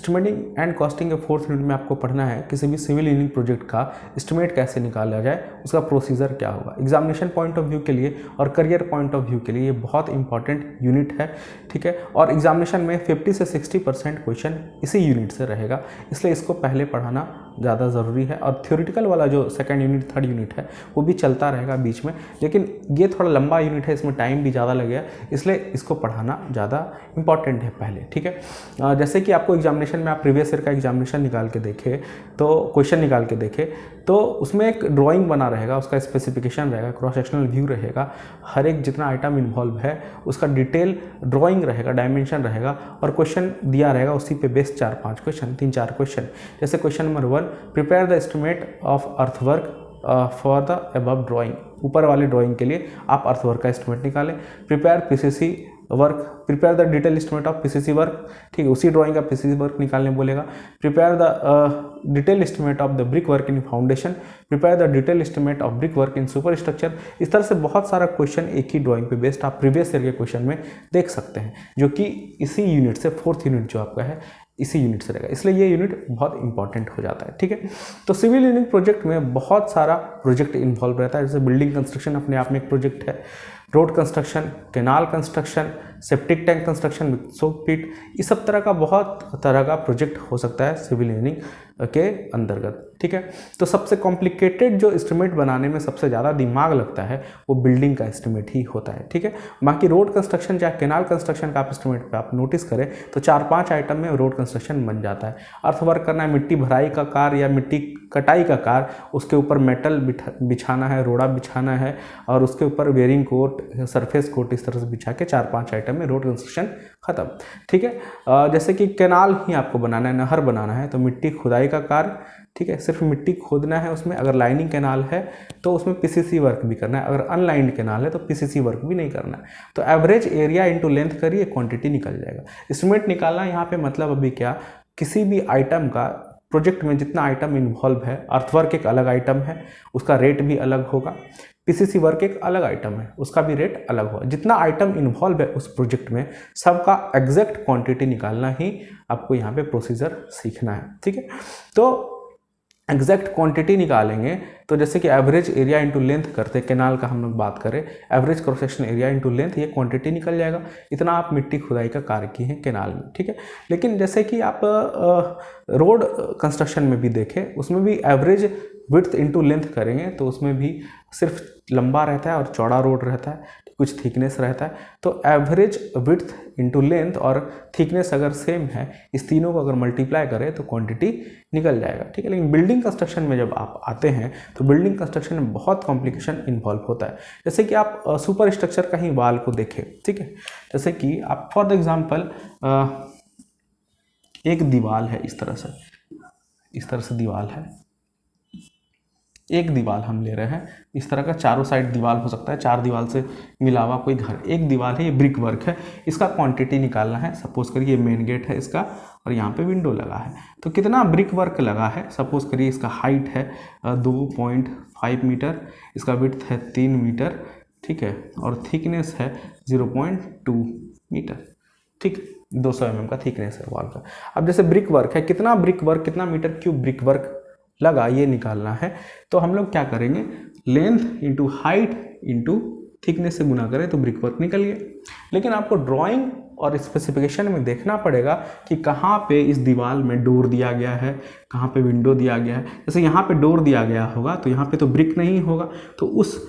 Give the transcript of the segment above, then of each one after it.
Estimating and costing के 4th unit में आपको पढ़ना है किसी भी सिविल इंजीनियरिंग प्रोजेक्ट का एस्टिमेट कैसे निकाला जाए, उसका प्रोसीजर क्या होगा। एग्जामिनेशन पॉइंट ऑफ व्यू के लिए और करियर पॉइंट ऑफ व्यू के लिए ये बहुत इंपॉर्टेंट यूनिट है, ठीक है। और एग्जामिनेशन में 50 से 60% क्वेश्चन इसी यूनिट से रहेगा, इसलिए इसको पहले पढ़ाना ज़्यादा ज़रूरी है। और थ्योरेटिकल वाला जो 2nd यूनिट 3rd यूनिट है वो भी चलता रहेगा बीच में, लेकिन ये थोड़ा लंबा यूनिट है, इसमें टाइम भी ज़्यादा लगेगा, इसलिए इसको पढ़ाना ज़्यादा इंपॉर्टेंट है पहले, ठीक है। जैसे कि आपको एग्जामिनेशन में आप प्रीवियस ईयर का एग्जामिनेशन निकाल के देखें तो क्वेश्चन निकाल के देखें तो उसमें एक ड्राइंग बना रहेगा, उसका स्पेसिफिकेशन रहेगा, क्रॉस सेक्शनल व्यू रहेगा, हर एक जितना आइटम इन्वॉल्व है उसका डिटेल ड्राइंग रहेगा, डायमेंशन रहेगा, और क्वेश्चन दिया रहेगा उसी पे बेस्ड 4-5 क्वेश्चन, 3-4 क्वेश्चन। जैसे question number 1, prepare the estimate of earthwork for the above drawing. ऊपर वाले ड्राइंग के लिए आप अर्थवर्क का एस्टिमेट निकालें। Prepare PCC work, prepare the detail estimate of PCC work, ठीक है, उसी ड्राइंग का पीसीसी वर्क निकालने बोलेगा। Prepare the detail estimate of the brick work in foundation, prepare the detail estimate of brick work in super structure. इस तरह से बहुत सारा क्वेश्चन एक ही ड्राइंग पे बेस्ड आप प्रीवियस ईयर के क्वेश्चन में देख सकते हैं, जो कि इसी यूनिट से 4th यूनिट जो आपका है इसी यूनिट से रहेगा, इसलिए ये यूनिट बहुत इंपॉर्टेंट हो जाता है, ठीक है। तो सिविल इंजीनियरिंग प्रोजेक्ट में बहुत सारा प्रोजेक्ट इन्वॉल्व रहता है, जैसे बिल्डिंग कंस्ट्रक्शन अपने आप में एक प्रोजेक्ट है, road construction, canal construction, septic tank construction, soak pit, इस सब तरह का बहुत तरह का प्रोजेक्ट हो सकता है सिविल इंजीनियरिंग के अंतर्गत, ठीक है। तो सबसे कॉम्प्लिकेटेड जो एस्टिमेट बनाने में सबसे ज़्यादा दिमाग लगता है वो बिल्डिंग का एस्टिमेट ही होता है, ठीक है। बाकी रोड कंस्ट्रक्शन या कैनाल कंस्ट्रक्शन का आप एस्टिमेट पे आप नोटिस करें तो 4-5 आइटम में रोड कंस्ट्रक्शन बन जाता है। अर्थवर्क करना है, मिट्टी भराई का कार्य या मिट्टी कटाई का कार्य, उसके ऊपर मेटल बिछाना है, रोड़ा बिछाना है, और उसके ऊपर वेयरिंग कोट, सरफेस कोट, इस तरह से बिछा के 4-5 आइटम में रोड कंस्ट्रक्शन खत्म, ठीक है। जैसे कि कैनाल ही आपको बनाना है, नहर बनाना है, तो मिट्टी खुदाई का कार्य, ठीक है, सिर्फ मिट्टी खोदना है उसमें। अगर लाइनिंग कैनाल है तो उसमें पीसीसी वर्क भी करना है, अगर अनलाइंड कैनाल है तो पीसीसी वर्क भी नहीं करना है। तो एवरेज एरिया इंटू लेंथ करिए, क्वांटिटी निकल जाएगा। एस्टिमेट निकालना यहाँ पे मतलब अभी क्या, किसी भी आइटम का प्रोजेक्ट में जितना आइटम इन्वॉल्व है, अर्थवर्क एक अलग आइटम है, उसका रेट भी अलग होगा, पीसीसी वर्क एक अलग आइटम है, उसका भी रेट अलग होगा। जितना आइटम इन्वॉल्व है उस प्रोजेक्ट में सबका एग्जैक्ट क्वांटिटी निकालना ही आपको यहाँ पे प्रोसीजर सीखना है, ठीक है। तो एग्जैक्ट क्वांटिटी निकालेंगे तो जैसे कि एवरेज एरिया इंटू लेंथ करते, कैनाल का हम लोग बात करें, average cross section area into length, ये क्वांटिटी निकल जाएगा। इतना आप मिट्टी खुदाई का कार्य किए हैं कैनाल में, ठीक है। लेकिन जैसे कि आप रोड कंस्ट्रक्शन में भी देखें, उसमें भी एवरेज विड्थ इंटू लेंथ करेंगे तो उसमें भी सिर्फ लंबा रहता है और चौड़ा रोड रहता है, कुछ थिकनेस रहता है। तो एवरेज विड्थ इंटू लेंथ और थिकनेस अगर सेम है, इस तीनों को अगर मल्टीप्लाई करें तो क्वांटिटी निकल जाएगा, ठीक है। लेकिन बिल्डिंग कंस्ट्रक्शन में जब आप आते हैं तो बिल्डिंग कंस्ट्रक्शन में बहुत कॉम्प्लिकेशन इन्वॉल्व होता है। जैसे कि आप सुपर स्ट्रक्चर का ही वाल को देखें, ठीक है। जैसे कि आप फॉर द एग्जाम्पल एक दीवार है, इस तरह से दीवार है, एक दीवार हम ले रहे हैं, इस तरह का चारों साइड दीवार हो सकता है, 4 दीवार से मिला हुआ कोई घर, एक दीवार है, ये ब्रिक वर्क है, इसका क्वांटिटी निकालना है। सपोज करिए मेन गेट है इसका और यहाँ पे विंडो लगा है, तो कितना ब्रिक वर्क लगा है। सपोज करिए इसका हाइट है 2.5 मीटर, इसका विड्थ है 3 मीटर, ठीक है, और थिकनेस है 0.2 मीटर, ठीक, 200 mm का थिकनेस है वॉल का। अब जैसे ब्रिक वर्क है, कितना ब्रिक वर्क, कितना मीटर क्यूब ब्रिक वर्क लगा, ये निकालना है। तो हम लोग क्या करेंगे, length into height into thickness से गुना करें तो ब्रिक वर्क निकल गया। लेकिन आपको ड्राइंग और स्पेसिफिकेशन में देखना पड़ेगा कि कहाँ पे इस दीवार में डोर दिया गया है, कहाँ पे विंडो दिया गया है। जैसे यहाँ पे डोर दिया गया होगा तो यहाँ पे तो ब्रिक नहीं होगा, तो उस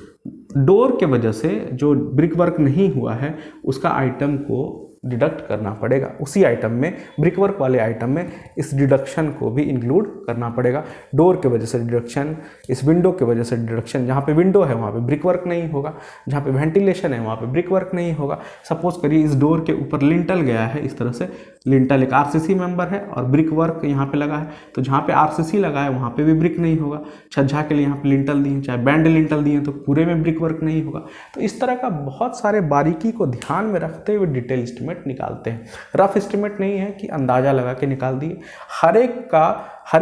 डोर के वजह से जो ब्रिक वर्क नहीं हुआ है उसका आइटम को डिडक्ट करना पड़ेगा। उसी आइटम में, ब्रिक वर्क वाले आइटम में इस डिडक्शन को भी इंक्लूड करना पड़ेगा। डोर के वजह से डिडक्शन, इस विंडो के वजह से डिडक्शन, जहाँ पे विंडो है वहाँ पे ब्रिक वर्क नहीं होगा, जहाँ पे वेंटिलेशन है वहाँ पे ब्रिक वर्क नहीं होगा। सपोज करिए इस डोर के ऊपर लिंटल गया है, इस तरह से लिंटल एक आरसीसी मेंबर है और ब्रिक वर्क यहाँ पे लगा है, तो जहाँ पे आरसीसी लगा है वहाँ पे भी ब्रिक नहीं होगा। छज्जा के लिए यहाँ पे लिंटल दिए, चाहे बैंड लिंटल दिए, तो पूरे में ब्रिक वर्क नहीं होगा। तो इस तरह का बहुत सारे बारीकी को ध्यान में रखते हुए डिटेल एस्टिमेट निकालते हैं। रफ एस्टिमेट नहीं है कि अंदाजा लगा के निकाल दिए, हर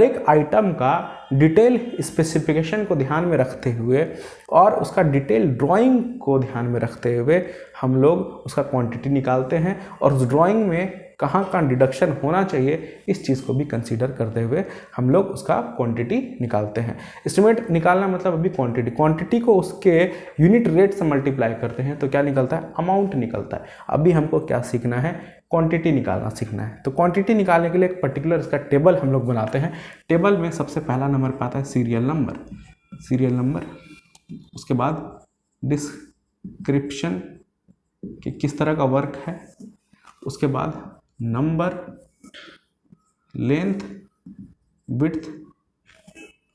एक आइटम का डिटेल स्पेसिफिकेशन को ध्यान में रखते हुए और उसका डिटेल ड्राइंग को ध्यान में रखते हुए हम लोग उसका क्वांटिटी निकालते हैं और उस ड्राइंग में कहाँ कहाँ डिडक्शन होना चाहिए, इस चीज़ को भी कंसीडर करते हुए हम लोग उसका क्वांटिटी निकालते हैं। एस्टिमेट निकालना मतलब अभी क्वांटिटी को उसके यूनिट रेट से मल्टीप्लाई करते हैं तो क्या निकलता है, अमाउंट निकलता है। अभी हमको क्या सीखना है, क्वांटिटी निकालना सीखना है। तो क्वांटिटी निकालने के लिए एक पर्टिकुलर इसका टेबल हम लोग बनाते हैं। टेबल में सबसे पहला नंबर पे आता है सीरियल नंबर, उसके बाद डिस्क्रिप्शन कि किस तरह का वर्क है, उसके बाद नंबर, लेंथ, विड्थ,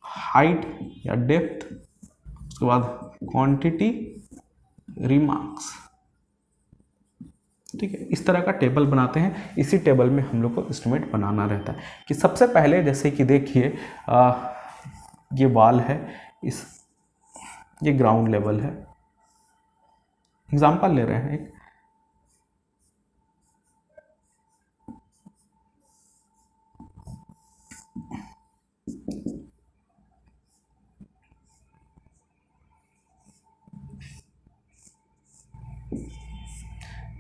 हाइट या डेप्थ, उसके बाद क्वांटिटी, रिमार्क्स। ठीक है, इस तरह का टेबल बनाते हैं। इसी टेबल में हम लोग को एस्टिमेट बनाना रहता है कि सबसे पहले जैसे कि देखिए ये वाल है, ये ग्राउंड लेवल है। एग्जांपल ले रहे हैं एक,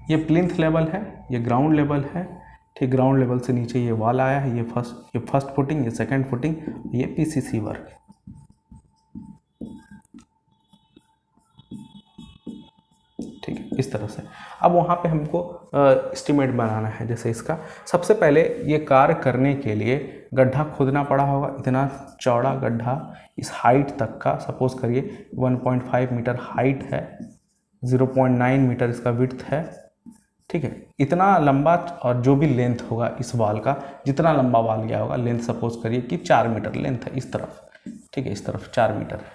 ये प्लिंथ लेवल है, ये ग्राउंड लेवल है। ठीक, ग्राउंड लेवल से नीचे ये वॉल आया है, ये फर्स्ट फुटिंग, ये सेकंड फुटिंग, ये पीसीसी वर्क। ठीक है, इस तरह से अब वहाँ पे हमको एस्टिमेट बनाना है। जैसे इसका सबसे पहले ये कार्य करने के लिए गड्ढा खोदना पड़ा होगा, इतना चौड़ा गड्ढा इस हाइट तक का, सपोज करिए 1.5 मीटर हाइट है, 0.9 मीटर इसका विड्थ है। ठीक है, इतना लंबा, और जो भी लेंथ होगा इस वाल का, जितना लंबा वाल गया होगा, लेंथ सपोज करिए कि 4 मीटर लेंथ है इस तरफ। ठीक है, इस तरफ 4 मीटर है,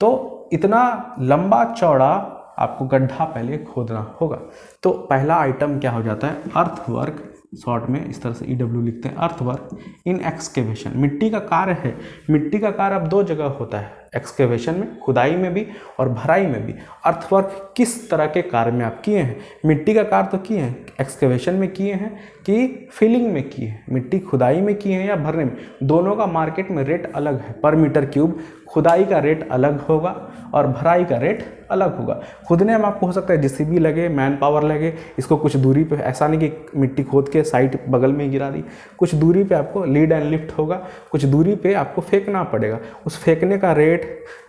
तो इतना लंबा चौड़ा आपको गड्ढा पहले खोदना होगा। तो पहला आइटम क्या हो जाता है, अर्थवर्क, शॉर्ट में इस तरह से EW लिखते हैं, अर्थवर्क इन एक्सकेवेशन। मिट्टी का कार्य है, मिट्टी का कार्य अब 2 जगह होता है, एक्सकेवेशन में, खुदाई में भी और भराई में भी। अर्थवर्क किस तरह के कार्य में आप किए हैं, मिट्टी का कार्य तो किए हैं, एक्सकेवेशन में किए हैं कि फिलिंग में किए हैं, मिट्टी खुदाई में किए हैं या भरने में, दोनों का मार्केट में रेट अलग है। पर मीटर क्यूब खुदाई का रेट अलग होगा और भराई का रेट अलग होगा। खुदने में आपको हो सकता है JCB लगे, मैन पावर लगे, इसको कुछ दूरी पे, ऐसा नहीं कि मिट्टी खोद के साइड बगल में गिरा दी, कुछ दूरी पे आपको लीड एंड लिफ्ट होगा, कुछ दूरी पे आपको फेंकना पड़ेगा। उस फेंकने का रेट,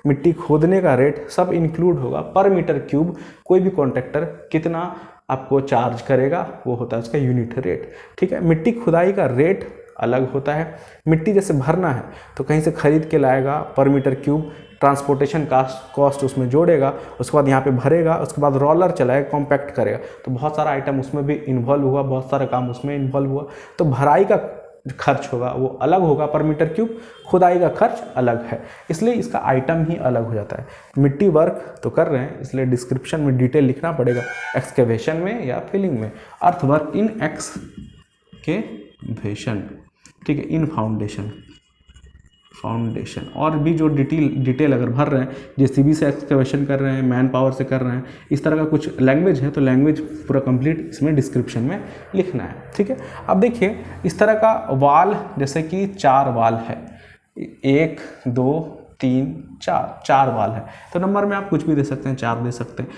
मिट्टी खोदने का रेट सब इंक्लूड होगा। पर मीटर क्यूब कोई भी कॉन्ट्रैक्टर कितना आपको चार्ज करेगा, वो होता है उसका यूनिट रेट। ठीक है, मिट्टी खुदाई का रेट अलग होता है। मिट्टी जैसे भरना है तो कहीं से खरीद के लाएगा, पर मीटर क्यूब ट्रांसपोर्टेशन कॉस्ट उसमें जोड़ेगा, उसके बाद यहाँ पे भरेगा, उसके बाद रोलर चलाएगा, कॉम्पैक्ट करेगा, तो बहुत सारा आइटम उसमें भी इन्वॉल्व हुआ, बहुत सारा काम उसमें इन्वॉल्व हुआ। तो भराई का खर्च होगा वो अलग होगा, पर मीटर क्यूब, खुदाई का खर्च अलग है, इसलिए इसका आइटम ही अलग हो जाता है। मिट्टी वर्क तो कर रहे हैं, इसलिए डिस्क्रिप्शन में डिटेल लिखना पड़ेगा, एक्सकेवेशन में या फिलिंग में। अर्थ वर्क इन एक्सकेवेशन, ठीक है, इन फाउंडेशन, और भी जो डिटेल अगर भर रहे हैं, JCB से एक्सकेवेशन कर रहे हैं, मैन पावर से कर रहे हैं, इस तरह का कुछ लैंग्वेज है तो लैंग्वेज पूरा कंप्लीट इसमें डिस्क्रिप्शन में लिखना है। ठीक है, अब देखिए इस तरह का वाल, जैसे कि 4 वाल है, 1 2 3 4 वाल है, तो नंबर में आप कुछ भी दे सकते हैं, 4 दे सकते हैं।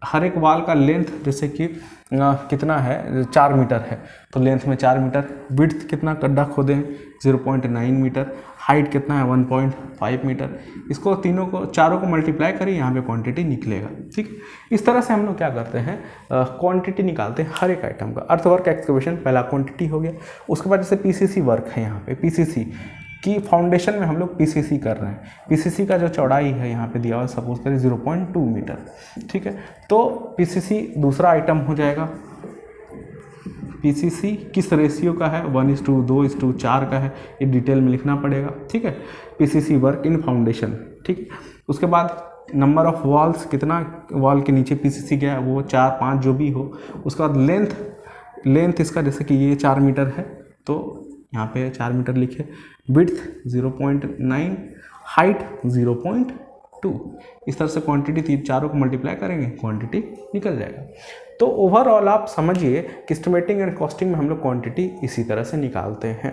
हर एक वाल का लेंथ जैसे कि कितना है, 4 मीटर है, तो लेंथ में 4 मीटर, विड्थ कितना गड्ढा खोदे हैं 0.9 मीटर, हाइट कितना है 1.5 मीटर। इसको चारों को मल्टीप्लाई करिए, यहाँ पे क्वांटिटी निकलेगा। ठीक, इस तरह से हम लोग क्या करते हैं, क्वांटिटी निकालते हैं हर एक आइटम का। अर्थवर्क एक्सकेवेशन पहला क्वांटिटी हो गया। उसके बाद जैसे PCC वर्क है, यहाँ पे PCC की फाउंडेशन में हम लोग PCC कर रहे हैं। PCC का जो चौड़ाई है यहाँ पे दिया हुआ है, सपोज करें 0.2 मीटर। ठीक है, तो PCC दूसरा आइटम हो जाएगा। PCC किस रेशियो का है, 1:2:4 का है, ये डिटेल में लिखना पड़ेगा। ठीक है, PCC वर्क इन फाउंडेशन। ठीक, उसके बाद नंबर ऑफ वॉल्स, कितना वॉल के नीचे PCC गया है, वो 4 5 जो भी हो। उसके बाद लेंथ इसका, जैसे कि ये 4 मीटर है तो यहाँ पे 4 मीटर लिखे, विड्थ 0.9, हाइट 0.2। इस तरह से क्वांटिटी चारों को मल्टीप्लाई करेंगे, क्वांटिटी निकल जाएगा। तो ओवरऑल आप समझिए कि एस्टिमेटिंग एंड कॉस्टिंग में हम लोग क्वांटिटी इसी तरह से निकालते हैं।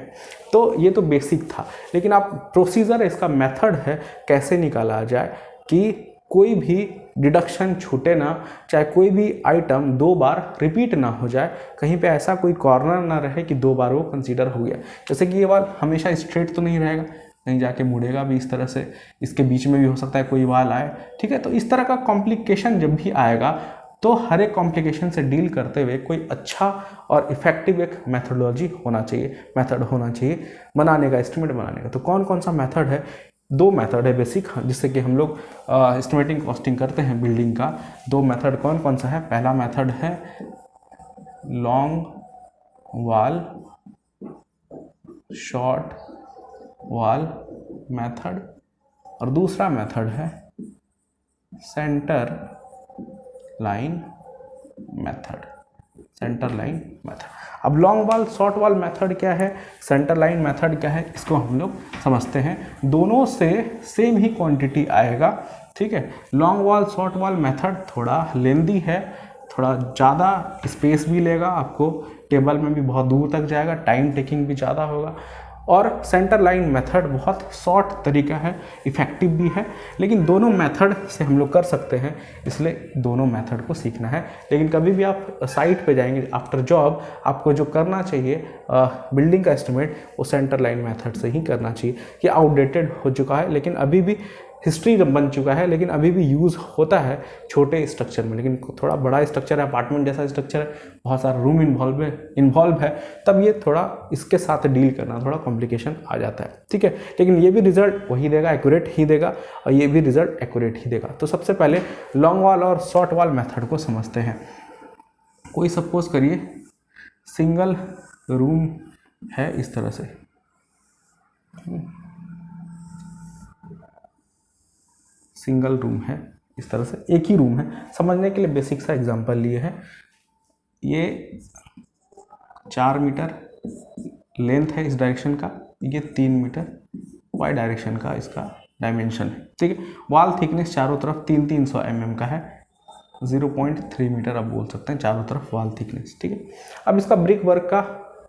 तो ये तो बेसिक था, लेकिन आप प्रोसीजर, इसका मेथड है कैसे निकाला जाए कि कोई भी डिडक्शन छूटे ना, चाहे कोई भी आइटम 2 बार रिपीट ना हो जाए, कहीं पे ऐसा कोई कॉर्नर ना रहे कि 2 बार वो कंसीडर हो गया। जैसे कि ये वाल हमेशा स्ट्रेट तो नहीं रहेगा, कहीं जाके मुड़ेगा भी इस तरह से, इसके बीच में भी हो सकता है कोई वाल आए, ठीक है। तो इस तरह का कॉम्प्लिकेशन जब भी आएगा तो हर एक कॉम्प्लिकेशन से डील करते हुए कोई अच्छा और इफेक्टिव एक मेथोडोलॉजी होना चाहिए, मेथड होना चाहिए बनाने का, एस्टिमेट बनाने का। तो कौन कौन सा मेथड है? 2 मेथड है बेसिक, जिससे कि हम लोग एस्टिमेटिंग कॉस्टिंग करते हैं बिल्डिंग का। 2 मेथड कौन कौन सा है? पहला मेथड है long wall short wall method, और दूसरा मेथड है centre line method, centre line method. अब long wall short wall method क्या है, सेंटर लाइन मेथड क्या है, इसको हम लोग समझते हैं। दोनों से सेम ही क्वांटिटी आएगा, ठीक है। Long wall short wall method थोड़ा लेंदी है, थोड़ा ज़्यादा स्पेस भी लेगा, आपको टेबल में भी बहुत दूर तक जाएगा, टाइम टेकिंग भी ज़्यादा होगा। और सेंटर लाइन मेथड बहुत शॉर्ट तरीका है, इफ़ेक्टिव भी है, लेकिन दोनों मेथड से हम लोग कर सकते हैं, इसलिए दोनों मेथड को सीखना है। लेकिन कभी भी आप साइट पे जाएंगे आफ्टर जॉब, आपको जो करना चाहिए बिल्डिंग का एस्टिमेट, वो सेंटर लाइन मेथड से ही करना चाहिए। ये आउटडेटेड हो चुका है, लेकिन अभी भी हिस्ट्री बन चुका है, लेकिन अभी भी यूज़ होता है छोटे स्ट्रक्चर में। लेकिन थोड़ा बड़ा स्ट्रक्चर है, अपार्टमेंट जैसा स्ट्रक्चर है, बहुत सारा रूम इन्वॉल्व है, तब ये थोड़ा इसके साथ डील करना थोड़ा कॉम्प्लिकेशन आ जाता है, ठीक है। लेकिन ये भी रिजल्ट वही देगा, एक्यूरेट ही देगा, और ये भी रिजल्ट एक्यूरेट ही देगा। तो सबसे पहले लॉन्ग वॉल और शॉर्ट वॉल मेथड को समझते हैं। कोई सपोज करिए सिंगल रूम है इस तरह से, सिंगल रूम है इस तरह से, एक ही रूम है। समझने के लिए बेसिक सा एग्जांपल लिए है। ये 4 मीटर लेंथ है इस डायरेक्शन का, ये 3 मीटर वाई डायरेक्शन का इसका डायमेंशन है, ठीक है। वॉल थिकनेस चारों तरफ 300 mm का है, 0.3 मीटर आप बोल सकते हैं चारों तरफ वॉल थिकनेस, ठीक है। अब इसका ब्रिक वर्क का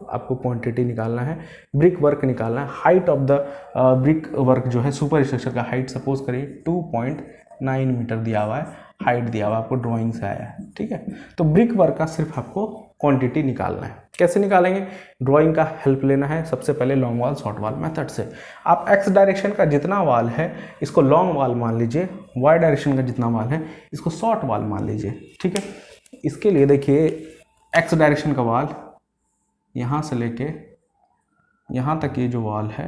आपको क्वांटिटी निकालना है, ब्रिक वर्क निकालना है। Height of the brick work जो है, सुपर स्ट्रक्चर का हाइट सपोज करिए 2.9 मीटर दिया हुआ है, हाइट दिया हुआ है, आपको ड्राइंग से आया है, ठीक है। तो ब्रिक वर्क का सिर्फ आपको क्वांटिटी निकालना है। कैसे निकालेंगे? ड्राइंग का हेल्प लेना है सबसे पहले long wall short wall method से। आप एक्स डायरेक्शन का जितना वॉल है इसको लॉन्ग वॉल मान लीजिए, वाई डायरेक्शन का जितना वॉल है इसको शॉर्ट वॉल मान लीजिए, ठीक है। इसके लिए देखिए एक्स डायरेक्शन का वॉल यहाँ से लेके यहाँ तक ये जो वॉल है,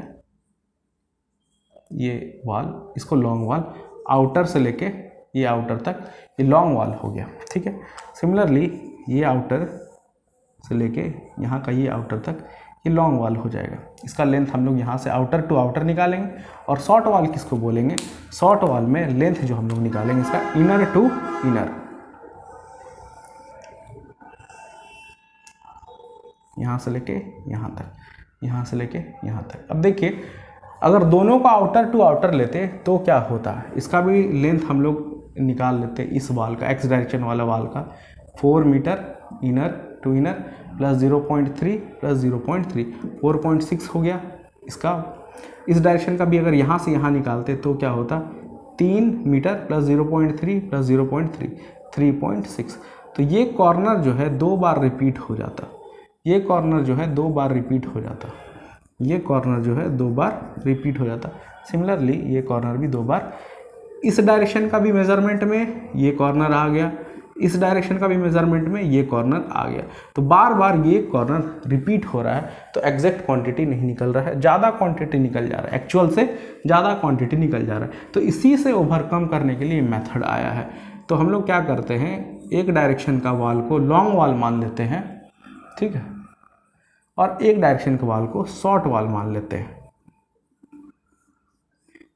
ये वॉल, इसको लॉन्ग वॉल, आउटर से लेके ये आउटर तक ये लॉन्ग वॉल हो गया, ठीक है। सिमिलरली ये आउटर से लेके यहाँ का ये आउटर तक ये लॉन्ग वॉल हो जाएगा। इसका लेंथ हम लोग यहाँ से आउटर टू आउटर निकालेंगे। और शॉर्ट वॉल किसको बोलेंगे? शॉर्ट वॉल में लेंथ जो हम लोग निकालेंगे इसका इनर टू इनर, यहाँ से लेके यहाँ तक, यहाँ से लेके यहाँ तक। अब देखिए अगर दोनों का आउटर टू आउटर लेते तो क्या होता है, इसका भी लेंथ हम लोग निकाल लेते इस वाल का, एक्स डायरेक्शन वाला वाल का 4 metre inner to inner plus 0.3 plus 0.3 4.6 हो गया इसका। इस डायरेक्शन का भी अगर यहाँ से यहाँ निकालते तो क्या होता, 3 मीटर प्लस 0.3 प्लस 0.3 3.6। तो ये कॉर्नर जो है 2 बार रिपीट हो जाता, ये कॉर्नर जो है 2 बार रिपीट हो जाता, ये कॉर्नर जो है 2 बार रिपीट हो जाता। सिमिलरली ये कॉर्नर भी 2 बार, इस डायरेक्शन का भी मेजरमेंट में ये कॉर्नर आ गया, इस डायरेक्शन का भी मेजरमेंट में ये कॉर्नर आ गया। तो बार बार ये कॉर्नर रिपीट हो रहा है, तो एग्जैक्ट क्वांटिटी नहीं निकल रहा है, ज़्यादा क्वांटिटी निकल जा रहा है, एक्चुअल से ज़्यादा क्वांटिटी निकल जा रहा है। तो इसी से ओवरकम करने के लिए मेथड आया है। तो हम लोग क्या करते हैं, एक डायरेक्शन का वॉल को लॉन्ग वॉल मान लेते हैं, ठीक है, और एक डायरेक्शन के वॉल को शॉर्ट वॉल मान लेते हैं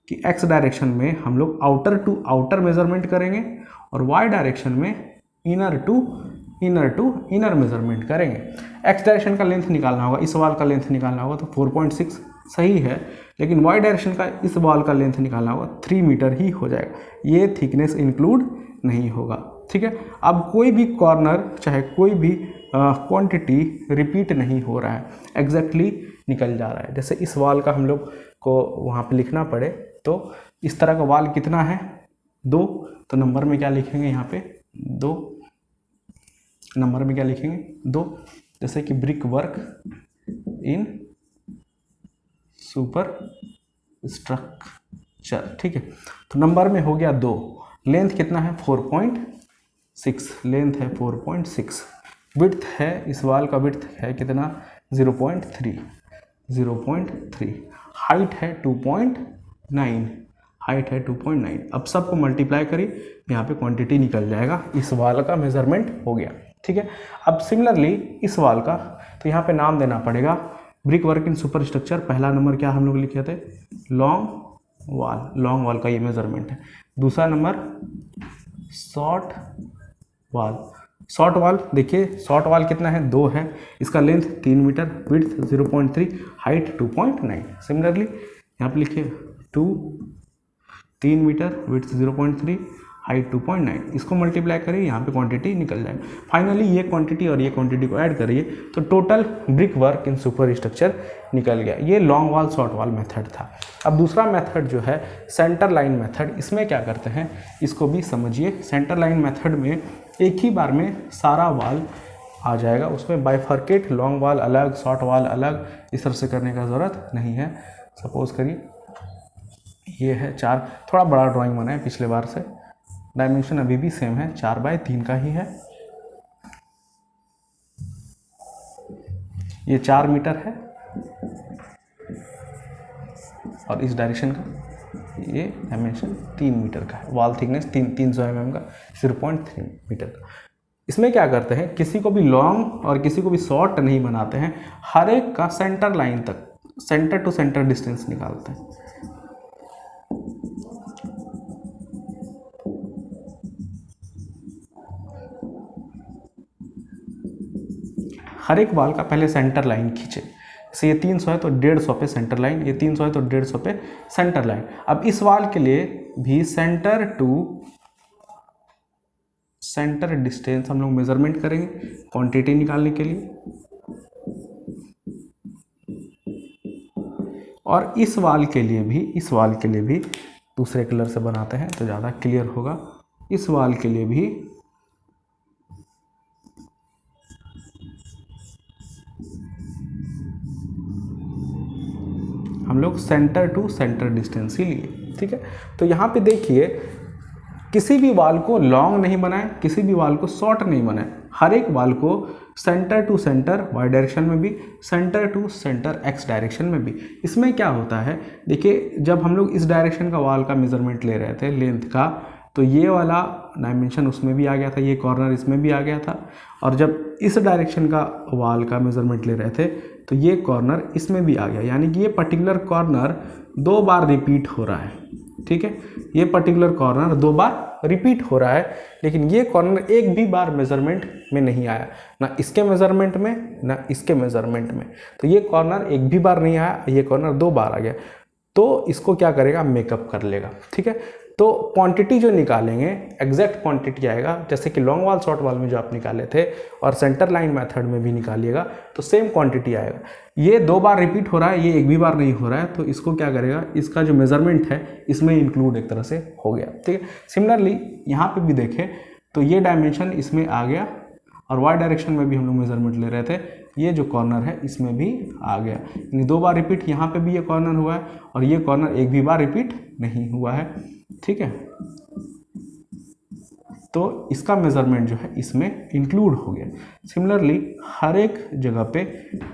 कि एक्स डायरेक्शन में हम लोग आउटर टू आउटर मेजरमेंट करेंगे और वाई डायरेक्शन में इनर टू इनर मेजरमेंट करेंगे। एक्स डायरेक्शन का लेंथ निकालना होगा, इस वॉल का लेंथ निकालना होगा तो 4.6 सही है, लेकिन वाई डायरेक्शन का इस वॉल का लेंथ निकालना होगा 3 मीटर ही हो जाएगा, ये थिकनेस इंक्लूड नहीं होगा, ठीक है। अब कोई भी कॉर्नर चाहे कोई भी क्वांटिटी रिपीट नहीं हो रहा है, एग्जैक्टली निकल जा रहा है। जैसे इस वॉल का हम लोग को वहाँ पे लिखना पड़े तो इस तरह का वॉल कितना है, 2, तो नंबर में क्या लिखेंगे यहाँ पे 2, नंबर में क्या लिखेंगे 2। जैसे कि brick work in super structure, ठीक है। तो नंबर में हो गया 2, लेंथ कितना है 4.6, लेंथ है 4.6, विड्थ है इस वाल का विड्थ है कितना 0.3, हाइट है 2.9, हाइट है 2.9। अब सबको मल्टीप्लाई करिए, यहाँ पे क्वांटिटी निकल जाएगा, इस वाल का मेजरमेंट हो गया, ठीक है। अब सिमिलरली इस वाल का, तो यहाँ पे नाम देना पड़ेगा brick work in super structure. पहला नंबर क्या हम लोग लिखे थे लॉन्ग वाल, लॉन्ग वाल का ये मेजरमेंट है। दूसरा नंबर शॉर्ट वाल, शॉर्ट वाल देखिए शॉर्ट वाल कितना है 2 है, इसका length 3 metre, width 0.3, height 2.9। Similarly यहाँ पे लिखिए 3 मीटर, विड्थ 0.3, हाइट 2.9, इसको मल्टीप्लाई करिए, यहाँ पे क्वांटिटी निकल जाएगा। फाइनली ये क्वांटिटी और ये क्वांटिटी को ऐड करिए तो total brick work in super structure निकल गया। ये लॉन्ग वाल शॉर्ट वाल मेथड था। अब दूसरा मेथड जो है सेंटर लाइन मेथड, इसमें क्या करते हैं इसको भी समझिए। सेंटर लाइन मेथड में एक ही बार में सारा वाल आ जाएगा, उसमें बाइफर्केट लॉन्ग वाल अलग शॉर्ट वाल अलग इस तरह से करने का ज़रूरत नहीं है। सपोज करिए ये है 4, थोड़ा बड़ा ड्राइंग बना है पिछले बार से, डायमेंशन अभी भी सेम है 4/3 का ही है। ये 4 मीटर है और इस डायरेक्शन का ये डायमेंशन 3 मीटर का है, वॉल थिकनेस 300 mm का, 0.3 मीटर का। इसमें क्या करते हैं किसी को भी लॉन्ग और किसी को भी शॉर्ट नहीं बनाते हैं, हर एक का सेंटर लाइन तक सेंटर टू सेंटर डिस्टेंस निकालते हैं। हर एक वाल का पहले सेंटर लाइन खींचे, जैसे ये 300 है तो 150 पे सेंटर लाइन, ये 300 है तो 150 पे सेंटर लाइन। अब इस वाल के लिए भी सेंटर टू सेंटर डिस्टेंस हम लोग मेजरमेंट करेंगे क्वांटिटी निकालने के लिए। और इस वाल के लिए भी दूसरे कलर से बनाते हैं तो ज़्यादा क्लियर होगा। इस वाल के लिए भी हम लोग सेंटर टू सेंटर डिस्टेंस ही लिए, ठीक है। तो यहाँ पे देखिए किसी भी वाल को लॉन्ग नहीं बनाए, किसी भी वाल को शॉर्ट नहीं बनाए, हर एक वाल को centre to centre Y direction में भी, centre to centre X direction में भी। इसमें क्या होता है देखिए, जब हम लोग इस डायरेक्शन का वाल का मेजरमेंट ले रहे थे लेंथ का, तो ये वाला डायमेंशन उसमें भी आ गया था, ये कॉर्नर इसमें भी आ गया था। और जब इस डायरेक्शन का वाल का मेजरमेंट ले रहे थे तो ये कॉर्नर इसमें भी आ गया, यानी कि ये पर्टिकुलर कॉर्नर 2 बार रिपीट हो रहा है, ठीक है। ये पर्टिकुलर कॉर्नर 2 बार रिपीट हो रहा है, लेकिन ये कॉर्नर एक भी बार मेजरमेंट में नहीं आया, ना इसके मेजरमेंट में ना इसके मेजरमेंट में। तो ये कॉर्नर एक भी बार नहीं आया, ये कॉर्नर 2 बार आ गया, तो इसको क्या करेगा मेकअप कर लेगा, ठीक है। तो क्वांटिटी जो निकालेंगे एग्जैक्ट क्वांटिटी आएगा, जैसे कि लॉन्ग वाल शॉर्ट वाल में जो आप निकाले थे और सेंटर लाइन मेथड में भी निकालिएगा तो सेम क्वांटिटी आएगा। ये 2 बार रिपीट हो रहा है, ये एक भी बार नहीं हो रहा है, तो इसको क्या करेगा, इसका जो मेजरमेंट है इसमें इंक्लूड एक तरह से हो गया, ठीक है। सिमिलरली यहाँ पे भी देखें तो ये डायमेंशन इसमें आ गया और वाई डायरेक्शन में भी हम लोग मेजरमेंट ले रहे थे, ये जो कॉर्नर है इसमें भी आ गया, यानी 2 बार रिपीट यहाँ पे भी ये कॉर्नर हुआ है और ये कॉर्नर एक भी बार रिपीट नहीं हुआ है, ठीक है। तो इसका मेजरमेंट जो है इसमें इंक्लूड हो गया। सिमिलरली हर एक जगह पे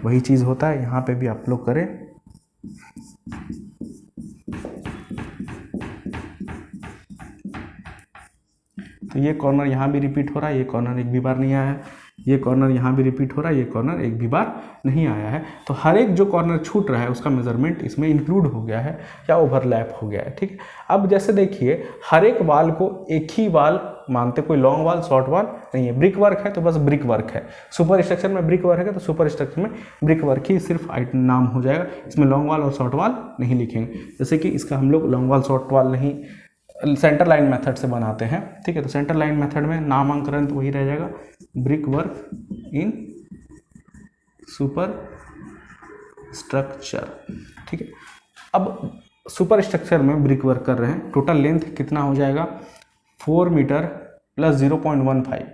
वही चीज़ होता है, यहाँ पे भी आप लोग करें। तो ये कॉर्नर यहाँ भी रिपीट हो रहा है, ये कॉर्नर एक भी बार नहीं आया है, ये कॉर्नर यहाँ भी रिपीट हो रहा है, ये कॉर्नर एक भी बार नहीं आया है। तो हर एक जो कॉर्नर छूट रहा है उसका मेजरमेंट इसमें इंक्लूड हो गया है या ओवरलैप हो गया है, ठीक है। अब जैसे देखिए हर एक वाल को एक ही वाल मानते, कोई लॉन्ग वाल शॉर्ट वाल नहीं है। ब्रिक वर्क है तो बस ब्रिक वर्क है, सुपर स्ट्रक्चर में ब्रिक वर्क है तो सुपर स्ट्रक्चर में ब्रिक वर्क ही सिर्फ नाम हो जाएगा, इसमें लॉन्ग वाल और शॉर्ट वाल नहीं लिखेंगे। जैसे कि इसका हम लोग लॉन्ग वाल शॉर्ट वाल नहीं सेंटर लाइन मेथड से बनाते हैं, ठीक है। तो सेंटर लाइन मेथड में नामांकन तो वही रह जाएगा, brick work in super structure, ठीक है। अब सुपर स्ट्रक्चर में ब्रिक वर्क कर रहे हैं, टोटल लेंथ कितना हो जाएगा 4 मीटर प्लस 0.15,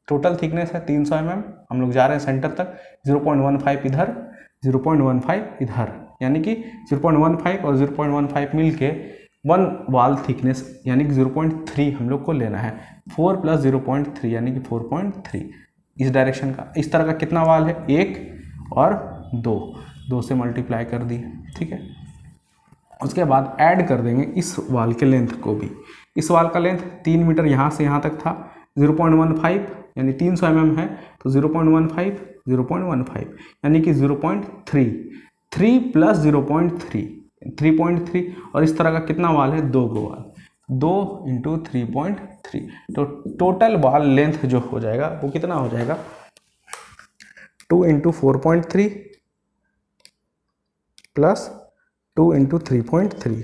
टोटल थिकनेस है 300 mm, हम लोग जा रहे हैं सेंटर तक, 0.15 इधर, 0.15 इधर, यानी कि 0.15 और 0.15 मिल के 1 वाल थिकनेस यानी कि 0.3 हम लोग को लेना है। 4 प्लस 0.3 यानी कि 4.3 इस डायरेक्शन का। इस तरह का कितना वाल है, 1 और 2 से मल्टीप्लाई कर दिए, ठीक है। उसके बाद ऐड कर देंगे इस वाल के लेंथ को भी। इस वाल का लेंथ 3 मीटर यहाँ से यहाँ तक था, 0.15 यानी 300 mm है, तो 0.15 0.15 यानी कि 0.3, 3 प्लस 0.3 3.3, और इस तरह का कितना वाल है, 2 गो वाल, 2 इंटू 3.3, तो टोटल वाल लेंथ जो हो जाएगा वो कितना हो जाएगा, 2 इंटू 4.3 प्लस 2 इंटू 3.3,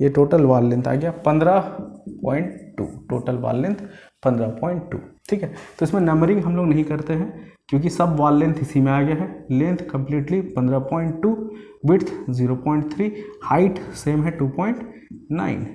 ये टोटल वाल लेंथ आ गया 15.2, टोटल वाल लेंथ 15.2, ठीक है। तो इसमें नंबरिंग हम लोग नहीं करते हैं क्योंकि सब वाल लेंथ इसी में आ गया है। Length completely 15.2, width 0.3, height same है 2.9।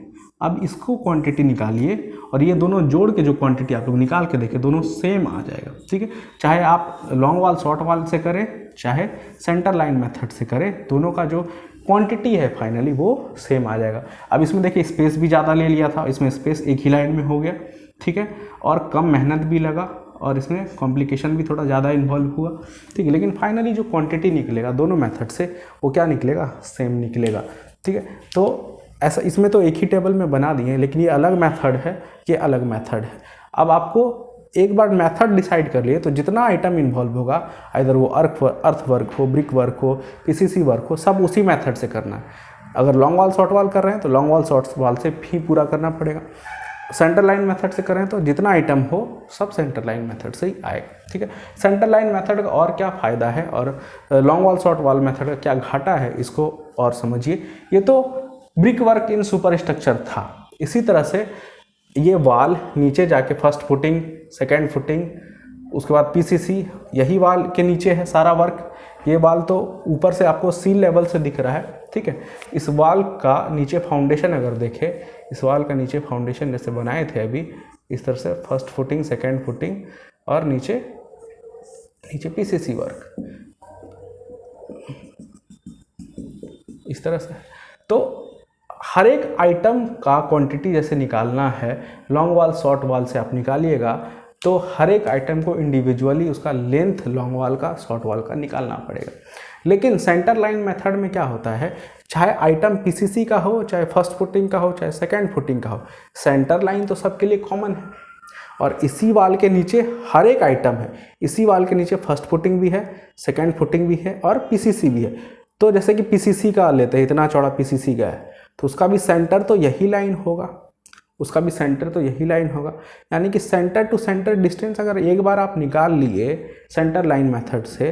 अब इसको क्वांटिटी निकालिए और ये दोनों जोड़ के जो क्वांटिटी आप लोग निकाल के देखें दोनों सेम आ जाएगा, ठीक है। चाहे आप लॉन्ग वाल शॉर्ट वाल से करें, चाहे सेंटर लाइन मेथड से करें, दोनों का जो क्वांटिटी है फाइनली वो सेम आ जाएगा। अब इसमें देखिए स्पेस भी ज़्यादा ले लिया था, इसमें स्पेस एक ही लाइन में हो गया, ठीक है, और कम मेहनत भी लगा और इसमें कॉम्प्लिकेशन भी थोड़ा ज़्यादा इन्वॉल्व हुआ, ठीक है। लेकिन फाइनली जो क्वांटिटी निकलेगा दोनों मेथड से वो क्या निकलेगा, सेम निकलेगा, ठीक है। तो ऐसा इसमें तो एक ही टेबल में बना दिए, लेकिन ये अलग मेथड है, ये अलग मेथड है। अब आपको एक बार मेथड डिसाइड कर लिए तो जितना आइटम इन्वॉल्व होगा, इधर वो अर्थ वर्क हो, ब्रिक वर्क हो, पीसीसी वर्क हो, सब उसी मेथड से करना है। अगर लॉन्ग वाल शॉर्ट वाल कर रहे हैं तो लॉन्ग वाल शॉर्ट वाल से भी पूरा करना पड़ेगा। सेंटर लाइन मेथड से करें तो जितना आइटम हो सब सेंटर लाइन मेथड से ही आएगा, ठीक है। सेंटर लाइन मेथड का और क्या फ़ायदा है और लॉन्ग वाल शॉर्ट वाल मेथड का क्या घाटा है, इसको और समझिए। ये तो brick work in super structure था, इसी तरह से ये वाल नीचे जाके फर्स्ट फुटिंग, सेकेंड फुटिंग, उसके बाद पीसीसी, यही वाल के नीचे है सारा वर्क। ये वाल तो ऊपर से आपको सी लेवल से दिख रहा है, ठीक है। इस वाल का नीचे फाउंडेशन अगर देखें, इस वाल का नीचे फाउंडेशन जैसे बनाए थे अभी, इस तरह से फर्स्ट फुटिंग, सेकेंड फुटिंग और नीचे पीसीसी वर्क, इस तरह से। तो हर एक आइटम का क्वांटिटी जैसे निकालना है, लॉन्ग वाल शॉर्ट वाल से आप निकालिएगा तो हर एक आइटम को इंडिविजुअली उसका लेंथ लॉन्ग वाल का शॉर्ट वाल का निकालना पड़ेगा। लेकिन सेंटर लाइन मेथड में क्या होता है, चाहे आइटम पीसीसी का हो, चाहे फर्स्ट फुटिंग का हो, चाहे सेकेंड फुटिंग का हो, सेंटर लाइन तो सबके लिए कॉमन है और इसी वाल के नीचे हर एक आइटम है। इसी वाल के नीचे फर्स्ट फुटिंग भी है, सेकेंड फुटिंग भी है और पीसीसी भी है। तो जैसे कि पीसीसी का लेते हैं, इतना चौड़ा पीसीसी का है तो उसका भी सेंटर तो यही लाइन होगा, उसका भी सेंटर तो यही लाइन होगा। यानी कि सेंटर टू सेंटर डिस्टेंस अगर एक बार आप निकाल लिए सेंटर लाइन मेथड से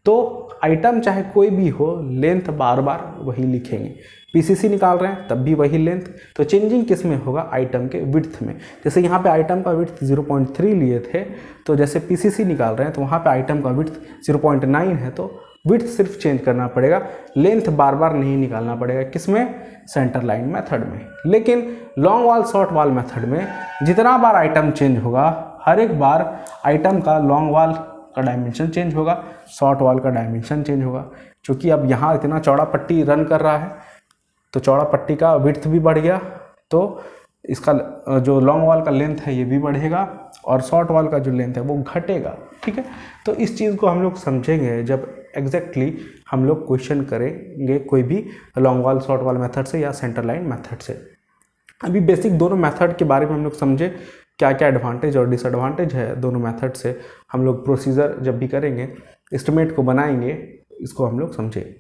तो आइटम चाहे कोई भी हो, लेंथ बार बार वही लिखेंगे। पीसीसी निकाल रहे हैं तब भी वही लेंथ, तो चेंजिंग किस में होगा, आइटम के विड्थ में। जैसे यहाँ पे आइटम का विड्थ 0.3 लिए थे, तो जैसे पीसीसी निकाल रहे हैं तो वहाँ पे आइटम का विड्थ 0.9 है, तो विड्थ सिर्फ चेंज करना पड़ेगा, लेंथ बार बार नहीं निकालना पड़ेगा। किसमें, सेंटर लाइन मेथड में। लेकिन लॉन्ग वाल शॉर्ट वाल मेथड में जितना बार आइटम चेंज होगा, हर एक बार आइटम का लॉन्ग वाल का डायमेंशन चेंज होगा, शॉर्ट वाल का डायमेंशन चेंज होगा। क्योंकि अब यहाँ इतना चौड़ा पट्टी रन कर रहा है तो चौड़ा पट्टी का विड्थ भी बढ़ गया, तो इसका जो लॉन्ग वाल का लेंथ है ये भी बढ़ेगा और शॉर्ट वाल का जो लेंथ है वो घटेगा, ठीक है। तो इस चीज़ को हम लोग समझेंगे जब एग्जैक्टली हम लोग क्वेश्चन करेंगे कोई भी लॉन्ग वाल शॉर्ट वाल मेथड से या सेंटर लाइन मेथड से। अभी बेसिक दोनों मेथड के बारे में हम लोग समझे, क्या क्या एडवांटेज और डिसएडवांटेज है दोनों मेथड से। हम लोग प्रोसीजर जब भी करेंगे, एस्टिमेट को बनाएंगे, इसको हम लोग समझे।